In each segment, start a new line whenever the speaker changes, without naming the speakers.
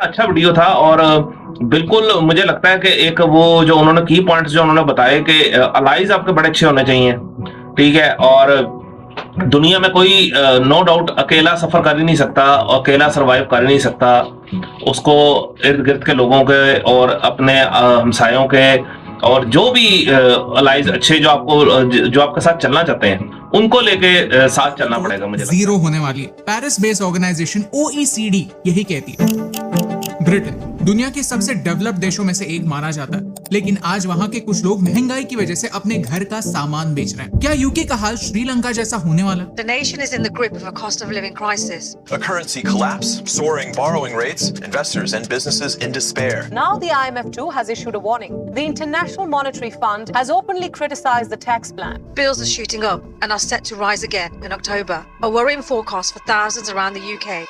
अच्छा वीडियो था और बिल्कुल मुझे लगता है कि एक वो जो उन्होंने की पॉइंट्स जो उन्होंने बताए कि अलाइज आपके बड़े अच्छे होने चाहिए, ठीक है? और दुनिया में कोई नो डाउट अकेला सफर कर ही नहीं सकता, अकेला सरवाइव कर ही नहीं सकता। उसको इर्द गिर्द के लोगों के और अपने हमसायों के और जो भी अलाइज अच्छे जो आपको जो आपके साथ चलना चाहते हैं उनको लेके साथ चलना पड़ेगा। मुझे
जीरो होने वाली है। पेरिस बेस्ड ऑर्गेनाइजेशन OECD यही कहती है। ब्रिटेन दुनिया के सबसे डेवलप्ड देशों में से एक माना जाता है, लेकिन आज वहाँ के कुछ लोग महंगाई की वजह से अपने घर का सामान बेच रहे हैं। क्या यूके का हाल श्रीलंका जैसा होने वाला?
The nation is in the grip of a cost of living crisis.
A currency collapse, soaring borrowing rates, investors and businesses in despair.
Now the IMF too has issued a warning. The International Monetary Fund has openly criticized the tax plan.
Bills are shooting up and are set to rise again in October. A worrying forecast for thousands around the UK.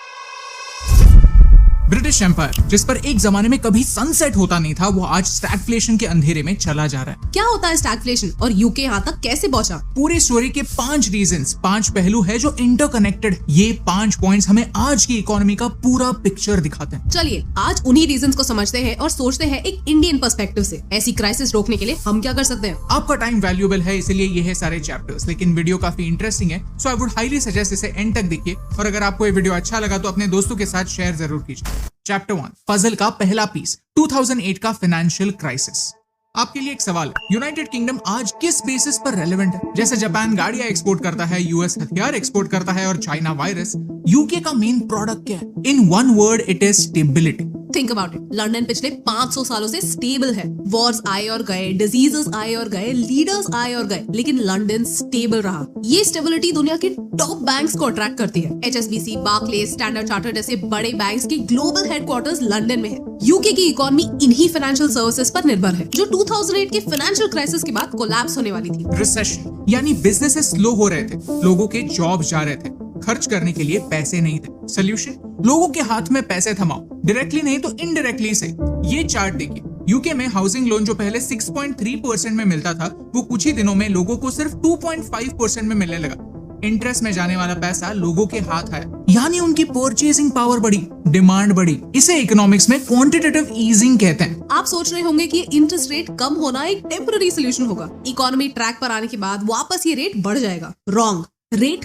British Empire जिस पर एक जमाने में कभी sunset होता नहीं था, वो आज स्टैगफ्लेशन के अंधेरे में चला जा रहा है।
क्या होता है स्टैगफ्लेशन और यूके यहाँ तक कैसे पहुंचा?
पूरी स्टोरी के 5 रीजंस, 5 पहलू है जो इंटरकनेक्टेड। ये 5 पॉइंट्स हमें आज की इकोनॉमी का पूरा पिक्चर दिखाते हैं।
चलिए आज उन्हीं रीजंस को समझते हैं और सोचते हैं एक इंडियन पर्सपेक्टिव से ऐसी क्राइसिस रोकने के लिए हम क्या कर सकते हैं।
आपका टाइम वैल्यूएबल है, इसलिए ये है सारे चैप्टर्स, लेकिन वीडियो काफी इंटरेस्टिंग है, सो आई वुड हाईली सजेस्ट इसे एंड तक देखिए। और अगर आपको ये वीडियो अच्छा लगा तो अपने दोस्तों के साथ शेयर जरूर कीजिए। चैप्टर 1 पजल का पहला पीस, 2008 का फाइनेंशियल क्राइसिस। आपके लिए एक सवाल है, यूनाइटेड किंगडम आज किस बेसिस पर रेलेवेंट है? जैसे जापान गाड़ियां एक्सपोर्ट करता है, यूएस हथियार एक्सपोर्ट करता है और चाइना वायरस, यूके का मेन प्रोडक्ट क्या है? In one word it is stability.
Think about it, London पिछले 500 सालों से स्टेबल है। वॉर्स आए और गए, डिजीजेस आए और गए, लीडर्स आए और गए, लेकिन लंदन स्टेबल रहा। ये स्टेबिलिटी दुनिया के टॉप बैंक्स को अट्रैक्ट करती है। HSBC, बार्कलेज, स्टैंडर्ड चार्टर्ड जैसे बड़े बैंक्स के ग्लोबल हेडक्वार्टर्स लंदन में है। यूके की इकोनॉमी इन्हीं फाइनेंशियल सर्विसेज पर निर्भर है, जो 2008 के फाइनेंशियल क्राइसिस के बाद कोलैप्स होने वाली थी।
रिसेशन यानी बिजनेसेस स्लो हो रहे थे, लोगों के जॉब जा रहे थे, खर्च करने के लिए पैसे नहीं थे। सोल्यूशन, लोगों के हाथ में पैसे थमाओ, डायरेक्टली नहीं तो इनडायरेक्टली से। ये चार्ट देखिए, यूके में हाउसिंग लोन जो पहले 6.3% में मिलता था, वो कुछ ही दिनों में लोगों को सिर्फ 2.5% में मिलने लगा। इंटरेस्ट में जाने वाला पैसा लोगों के हाथ आया, यानी उनकी परचेजिंग पावर बढ़ी, डिमांड बढ़ी। इसे इकोनॉमिक्स में क्वांटिटेटिव ईजिंग कहते हैं।
आप सोच रहे होंगे कि इंटरेस्ट रेट कम होना एक टेम्पररी सोल्यूशन होगा, इकोनॉमी ट्रैक पर आने के बाद वापस ये रेट बढ़ जाएगा। रॉन्ग, रेट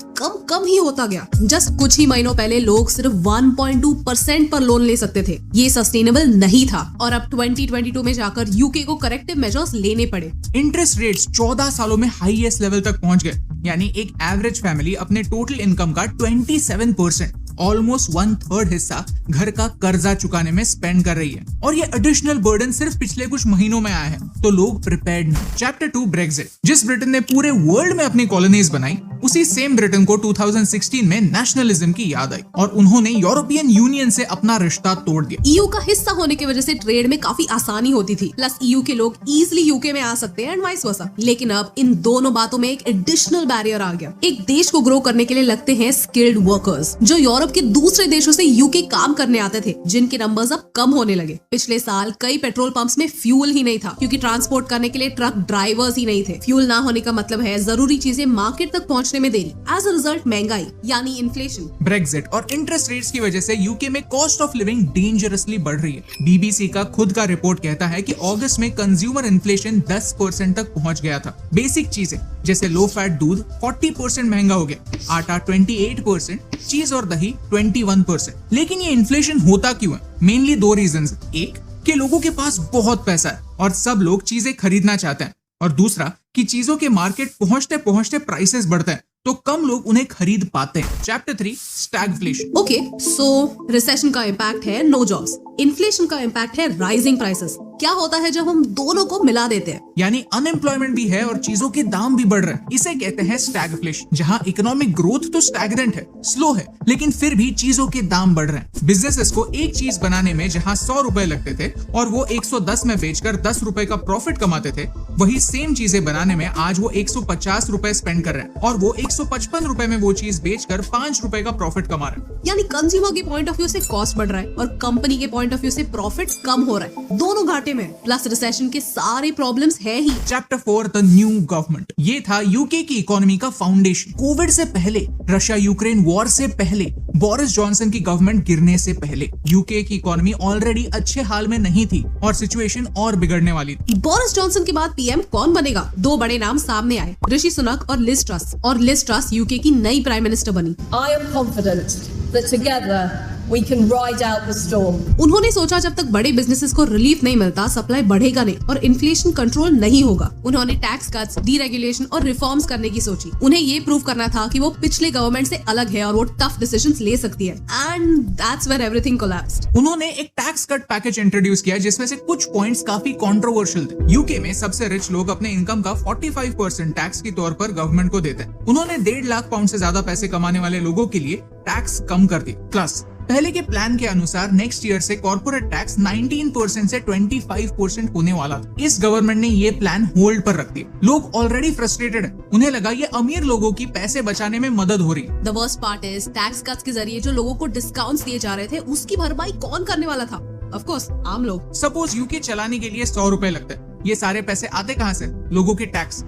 कम ही होता गया। जस्ट कुछ ही महीनों पहले लोग सिर्फ 1.2% पर लोन ले सकते थे। ये सस्टेनेबल नहीं था और अब 2022 में जाकर यूके को करेक्टिव मेजर्स लेने पड़े।
इंटरेस्ट रेट्स 14 सालों में हाईएस्ट लेवल तक पहुंच गए, यानी एक एवरेज फैमिली अपने टोटल इनकम का 27%, ऑलमोस्ट 1/3 हिस्सा घर का कर्जा चुकाने में स्पेंड कर रही है। और ये एडिशनल बर्डन सिर्फ पिछले कुछ महीनों में आया है, तो लोग प्रिपेयर्ड नहीं। Chapter 2 Brexit. जिस ब्रिटेन ने पूरे वर्ल्ड में अपनी कॉलोनीज बनाई, उसी सेम ब्रिटेन को 2016 में नेशनलिज्म की याद आई और उन्होंने यूरोपियन यूनियन से अपना रिश्ता तोड़ दिया।
EU का हिस्सा होने की वजह से ट्रेड में काफी आसानी होती थी, प्लस EU के लोग इजीली यूके में आ सकते हैं एंड वाइस वर्सा। लेकिन अब इन दोनों बातों में एक एडिशनल बैरियर आ गया। एक देश को ग्रो करने के लिए लगते हैं स्किल्ड वर्कर्स, जो यूरोप के दूसरे देशों से यूके काम करने आते थे, जिनके नंबर्स अब कम होने लगे। पिछले साल कई पेट्रोल पंप्स में फ्यूल ही नहीं था, क्योंकि ट्रांसपोर्ट करने के लिए ट्रक ड्राइवर्स ही नहीं थे। फ्यूल ना होने का मतलब है जरूरी चीजें मार्केट तक पहुंचने में देरी। एज अ रिजल्ट महंगाई यानी इन्फ्लेशन।
ब्रेक्जिट और इंटरेस्ट रेट्स की वजह से यूके में कॉस्ट ऑफ लिविंग डेंजरसली बढ़ रही है। BBC का खुद का रिपोर्ट कहता है कि अगस्त में कंज्यूमर इन्फ्लेशन 10% तक पहुंच गया था। बेसिक चीजें जैसे लो फैट दूध 40% महंगा हो गया, आटा 28%, चीज और दही 21%। लेकिन ये इन्फ्लेशन होता क्यों है? Mainly 2 reasons. एक कि लोगों के पास बहुत पैसा है और सब लोग चीजें खरीदना चाहते हैं, और दूसरा कि चीजों के मार्केट पहुंचते पहुंचते प्राइसेस बढ़ते हैं, तो कम लोग उन्हें खरीद पाते हैं। Chapter 3 stagflation.
ओके, सो रिसेशन का इम्पैक्ट है नो जॉब्स, इन्फ्लेशन का इम्पैक्ट है राइजिंग प्राइसेस। क्या होता है जब हम दोनों को मिला देते हैं?
यानी अनएम्प्लॉयमेंट भी है और चीजों के दाम भी बढ़ रहे हैं। इसे कहते हैं स्टैगफ्लेशन, जहां इकोनॉमिक ग्रोथ तो स्टैग्नेंट है, स्लो है, लेकिन फिर भी चीजों के दाम बढ़ रहे हैं। बिजनेसेस को एक चीज बनाने में जहां 100 रुपए लगते थे और वो 110 में बेचकर 10 रुपए का प्रॉफिट कमाते थे, वही सेम चीजें बनाने में आज वो 150 रुपए स्पेंड कर रहे हैं और वो 155 रुपए में वो चीज बेचकर 5 रुपए का प्रॉफिट कमा रहे हैं।
यानी कंज्यूमर के पॉइंट ऑफ व्यू से कॉस्ट बढ़ रहा है और कंपनी के पॉइंट ऑफ व्यू से प्रॉफिट कम हो रहा है। दोनों घाटे घाटे में, प्लस रिसेशन के सारे प्रॉब्लम्स है ही।
Chapter 4 the new government. ये था यूके की इकोनॉमी का फाउंडेशन। कोविड से पहले, रशिया यूक्रेन वॉर से पहले, बोरिस जॉनसन की गवर्नमेंट गिरने से पहले यूके की इकोनॉमी ऑलरेडी अच्छे हाल में नहीं थी और सिचुएशन और बिगड़ने वाली थी।
बोरिस जॉनसन के बाद पीएम कौन बनेगा? दो बड़े नाम सामने आए, ऋषि सुनक और लिज ट्रस। और लिज ट्रस यूके की नई प्राइम मिनिस्टर बनी।
I am confident that together we can ride out the storm.
उन्होंने सोचा जब तक बड़े बिजनेसेस को रिलीफ नहीं मिलता, सप्लाई बढ़ेगा नहीं और इन्फ्लेशन कंट्रोल नहीं होगा। उन्होंने टैक्स कट्स, डीरेगुलेशन और रिफॉर्म्स करने की सोची। उन्हें ये प्रूव करना था कि वो पिछले गवर्नमेंट से अलग है और वो टफ डिसीजंस ले सकती है। And that's where everything collapsed.
उन्होंने एक टैक्स कट पैकेज इंट्रोड्यूस किया जिसमें से कुछ पॉइंट्स काफी कंट्रोवर्शियल थे। यूके में सबसे रिच लोग अपने इनकम का 45% टैक्स के तौर पर गवर्नमेंट को देते हैं। उन्होंने 1.5 लाख पाउंड से ज्यादा पैसे कमाने वाले लोगों के लिए टैक्स कम कर दिया। प्लस पहले के प्लान के अनुसार नेक्स्ट ईयर से कॉर्पोरेट टैक्स 19% से 25% होने वाला था। इस गवर्नमेंट ने ये प्लान होल्ड पर रख दिया। लोग ऑलरेडी फ्रस्ट्रेटेड हैं। उन्हें लगा ये अमीर लोगों की पैसे बचाने में मदद हो रही।
The worst part is tax cuts के जरिए जो लोगों को डिस्काउंट्स दिए जा रहे थे, उसकी भरपाई कौन करने वाला था? ऑफ कोर्स आम लोग।
सपोज यूके चलाने के लिए 100 रुपए लगते हैं। ये सारे पैसे आते कहाँ से? लोगों के टैक्स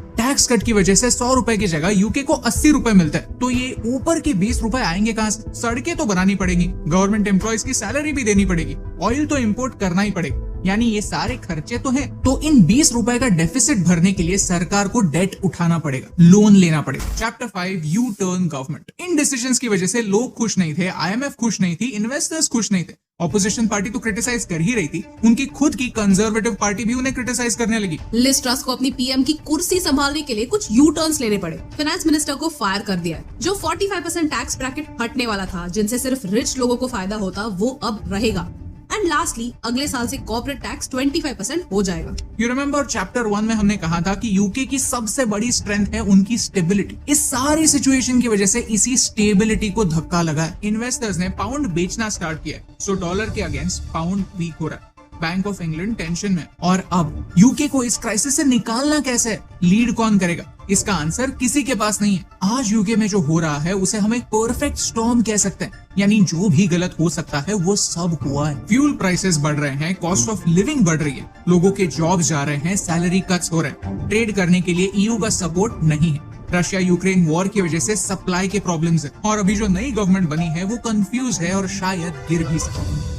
कट की वजह से 100 रुपए की जगह यूके को 80 रुपए मिलते हैं। तो ये ऊपर के 20 रुपए आएंगे कहाँ से? सड़कें तो बनानी पड़ेगी, गवर्नमेंट एम्प्लॉइज की सैलरी भी देनी पड़ेगी, ऑयल तो इंपोर्ट करना ही पड़ेगा। यानी ये सारे खर्चे तो हैं। तो इन 20 रुपए का डेफिसिट भरने के लिए सरकार को डेट उठाना पड़ेगा, लोन लेना पड़ेगा। Chapter 5 U turn government. इन डिसीजंस की वजह से लोग खुश नहीं थे, IMF खुश नहीं थी, इन्वेस्टर्स खुश नहीं थे। ऑपोजिशन पार्टी तो क्रिटिसाइज कर ही रही थी, उनकी खुद की कंजर्वेटिव पार्टी भी उन्हें क्रिटिसाइज करने लगी।
लिज ट्रस को अपनी पीएम की कुर्सी संभालने के लिए कुछ यू टर्न्स लेने पड़े। फाइनेंस मिनिस्टर को फायर कर दिया। जो 45% टैक्स ब्रैकेट हटने वाला था, जिनसे सिर्फ रिच लोगों को फायदा होता, वो अब रहेगा। एंड लास्टली अगले साल से कॉर्पोरेट टैक्स 25% हो जाएगा।
यू रिमेम्बर चैप्टर 1 में हमने कहा था कि यूके की सबसे बड़ी स्ट्रेंथ है उनकी स्टेबिलिटी। इस सारी सिचुएशन की वजह से इसी स्टेबिलिटी को धक्का लगा है। इन्वेस्टर्स ने पाउंड बेचना स्टार्ट किया, सो डॉलर के अगेंस्ट पाउंड वीक हो रहा है। बैंक ऑफ इंग्लैंड टेंशन में। और अब यूके को इस क्राइसिस से निकालना कैसे है? लीड कौन करेगा? इसका आंसर किसी के पास नहीं है। आज यूके में जो हो रहा है उसे हम एक परफेक्ट स्टॉर्म कह सकते हैं। यानी जो भी गलत हो सकता है वो सब हुआ है। फ्यूल प्राइसेस बढ़ रहे हैं, कॉस्ट ऑफ लिविंग बढ़ रही है, लोगों के जॉब जा रहे हैं, सैलरी कट्स हो रहे हैं, ट्रेड करने के लिए EU का सपोर्ट नहीं है, रशिया यूक्रेन वॉर की वजह से सप्लाई के प्रॉब्लम्स है, और अभी जो नई गवर्नमेंट बनी है वो कंफ्यूज है और शायद गिर भी सकती है।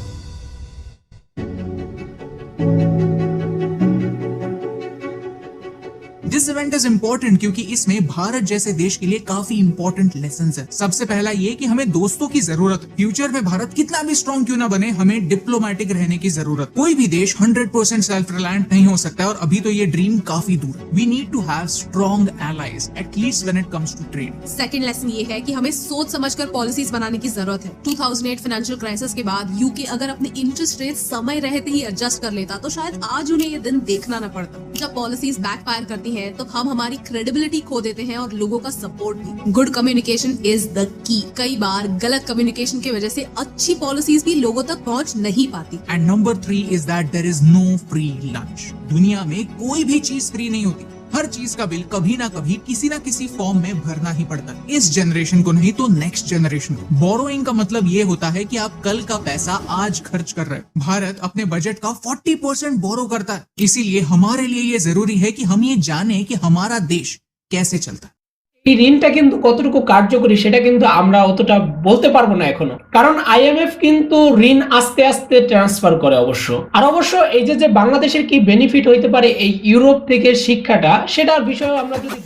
दिस इवेंट इज इम्पोर्टेंट क्योंकि इसमें भारत जैसे देश के लिए काफी इंपॉर्टेंट लेसन्स है। सबसे पहला ये कि हमें दोस्तों की जरूरत है। फ्यूचर में भारत कितना भी स्ट्रॉन्ग क्यों ना बने, हमें डिप्लोमेटिक रहने की जरूरत। कोई भी देश 100% सेल्फ रिलायंट नहीं हो सकता है और अभी तो ये ड्रीम काफी दूर है। We need to have strong allies, at least when it comes to trade.
Second lesson ये है कि हमें सोच समझकर पॉलिसीज बनाने की जरूरत है। 2008 फाइनेंशियल क्राइसिस के बाद यूके अगर अपने इंटरेस्ट रेट समय रहते ही एडजस्ट कर लेता तो शायद आज उन्हें ये दिन देखना न पड़ता। जब पॉलिसीज बैकफायर करती है तो हम हमारी क्रेडिबिलिटी खो देते हैं और लोगों का सपोर्ट भी। Good communication is the key. कई बार गलत कम्युनिकेशन की वजह से अच्छी पॉलिसीज भी लोगों तक पहुंच नहीं पाती।
And number 3 is that there is no free lunch. दुनिया में कोई भी चीज फ्री नहीं होती। हर चीज का बिल कभी ना कभी किसी ना किसी फॉर्म में भरना ही पड़ता है। इस जनरेशन को नहीं तो नेक्स्ट जनरेशन को। बोरोइंग का मतलब ये होता है कि आप कल का पैसा आज खर्च कर रहे हैं। भारत अपने बजट का 40% बोरो करता है। इसीलिए हमारे लिए ये जरूरी है कि हम ये जाने कि हमारा देश कैसे चलता है।
এই ঋণটা কিন্তু কতটুকু কার্যকরী সেটা কিন্তু আমরা অতটা বলতে পারবো না এখনো, কারণ IMF কিন্তু ঋণ আস্তে আস্তে ট্রান্সফার করে অবশ্য। আর অবশ্য এই যে বাংলাদেশের কি বেনিফিট হইতে পারে এই ইউরোপ থেকে শিক্ষাটা, সেটার বিষয়ে আমরা যদি